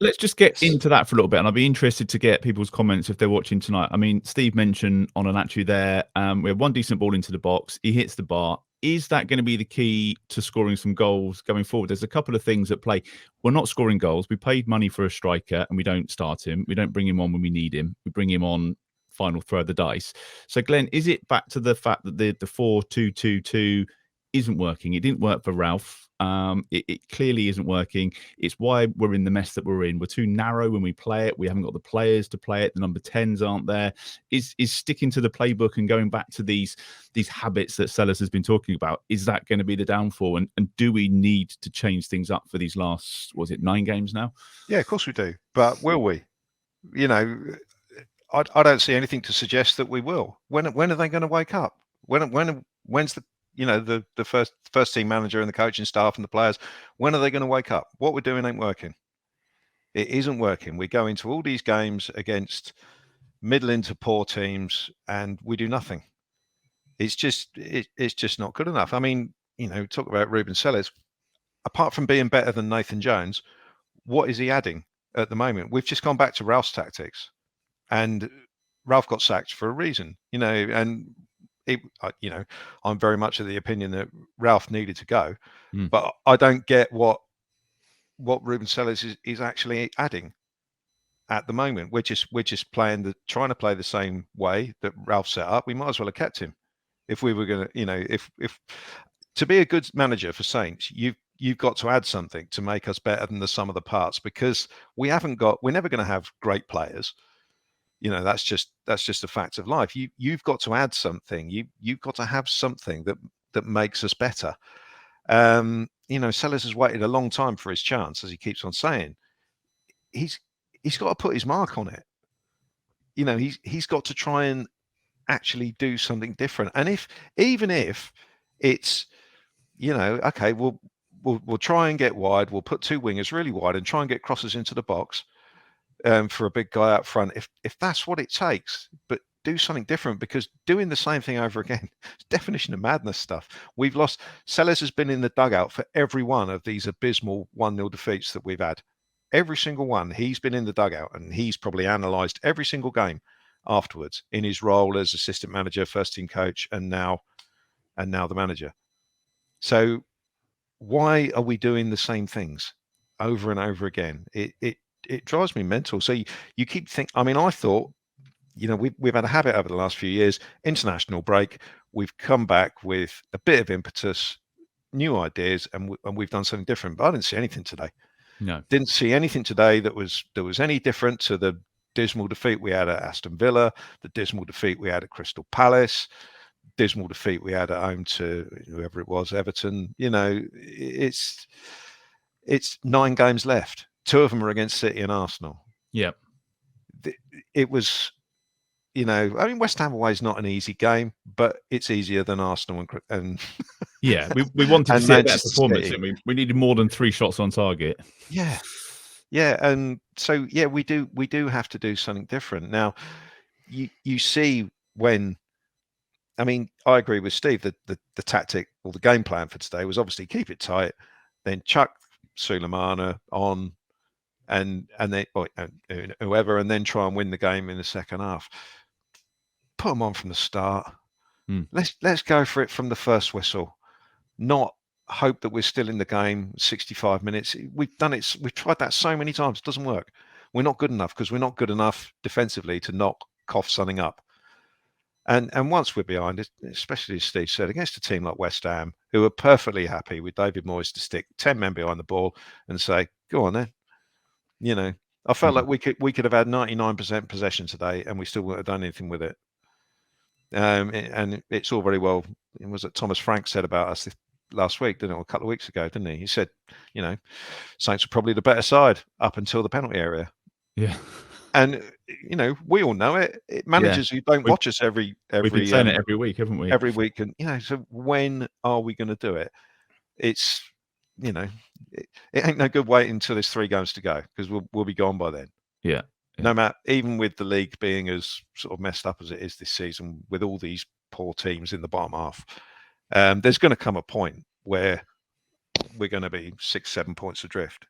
Let's just get into that for a little bit, and I'd be interested to get people's comments if they're watching tonight. I mean, Steve mentioned on an actually there, we had one decent ball into the box. He hits the bar. Is that going to be the key to scoring some goals going forward? There's a couple of things at play. We're not scoring goals. We paid money for a striker, and we don't start him. We don't bring him on when we need him. We bring him on final throw of the dice. So, Glenn, is it back to the fact that the 4-2-2-2 isn't working? It didn't work for Ralph. It clearly isn't working. It's why we're in the mess that we're in. We're too narrow when we play it. We haven't got the players to play it. The number 10s aren't there. Is sticking to the playbook and going back to these habits that Sellés has been talking about, is that going to be the downfall? And do we need to change things up for these last, was it 9 games now? Yeah, of course we do. But will we? You know, I don't see anything to suggest that we will. When are they going to wake up? When's the first team manager and the coaching staff and the players? When are they going to wake up? What we're doing ain't working. It isn't working. We go into all these games against middling to poor teams, and we do nothing. It's just not good enough. I mean, talk about Rubén Sellés. Apart from being better than Nathan Jones, what is he adding at the moment? We've just gone back to Ralph's tactics, and Ralph got sacked for a reason, and I'm very much of the opinion that Ralph needed to go, but I don't get what Rubén Sellés is actually adding at the moment. We're just trying to play the same way that Ralph set up. We might as well have kept him if we were going to, if to be a good manager for Saints, you've got to add something to make us better than the sum of the parts, because we're never going to have great players. That's just a fact of life. You've got to add something. You've got to have something that makes us better. Sellés has waited a long time for his chance, as he keeps on saying. He's got to put his mark on it. He's got to try and actually do something different. And even if it's, okay, we'll try and get wide. We'll put 2 wingers really wide and try and get crosses into the box for a big guy up front. If that's what it takes, but do something different, because doing the same thing over again is definition of madness stuff. We've lost. Sellés has been in the dugout for every one of these abysmal 1-0 defeats that we've had. Every single one, he's been in the dugout, and he's probably analysed every single game afterwards in his role as assistant manager, first team coach, and now the manager. So why are we doing the same things over and over again? It drives me mental. So you keep thinking. I mean, I thought, we've had a habit over the last few years. International break, we've come back with a bit of impetus, new ideas, and we've done something different. But I didn't see anything today. No, didn't see anything today that was any different to the dismal defeat we had at Aston Villa, the dismal defeat we had at Crystal Palace, dismal defeat we had at home to whoever it was, Everton. It's 9 games left. 2 of them are against City and Arsenal. Yep. It was, I mean, West Ham away is not an easy game, but it's easier than Arsenal and yeah, we wanted to see a better performance, didn't we? We needed more than 3 shots on target. Yeah, and so we do have to do something different now. You see when. I mean, I agree with Steve that the tactic or the game plan for today was obviously keep it tight, then chuck Sulemana on, and then whoever, and then try and win the game in the second half. Put them on from the start. Let's go for it from the first whistle, not hope that we're still in the game 65 minutes. We've done it. We've tried that so many times. It doesn't work. We're not good enough because we're not good enough defensively to cough something up. And once we're behind it, especially as Steve said, against a team like West Ham, who are perfectly happy with David Moyes to stick 10 men behind the ball and say, "Go on then." I felt like we could have had 99% possession today, and we still wouldn't have done anything with it. And it's all very well. It was what Thomas Frank said about us last week, didn't it? A couple of weeks ago, didn't he? He said, Saints are probably the better side up until the penalty area. Yeah. And we all know it. Managers who don't watch us every we've been saying it every week, haven't we? Every week, and so when are we going to do it? It's it ain't no good waiting until there's 3 games to go, because we'll be gone by then. Yeah. No matter, even with the league being as sort of messed up as it is this season, with all these poor teams in the bottom half, there's going to come a point where we're going to be 6-7 points adrift.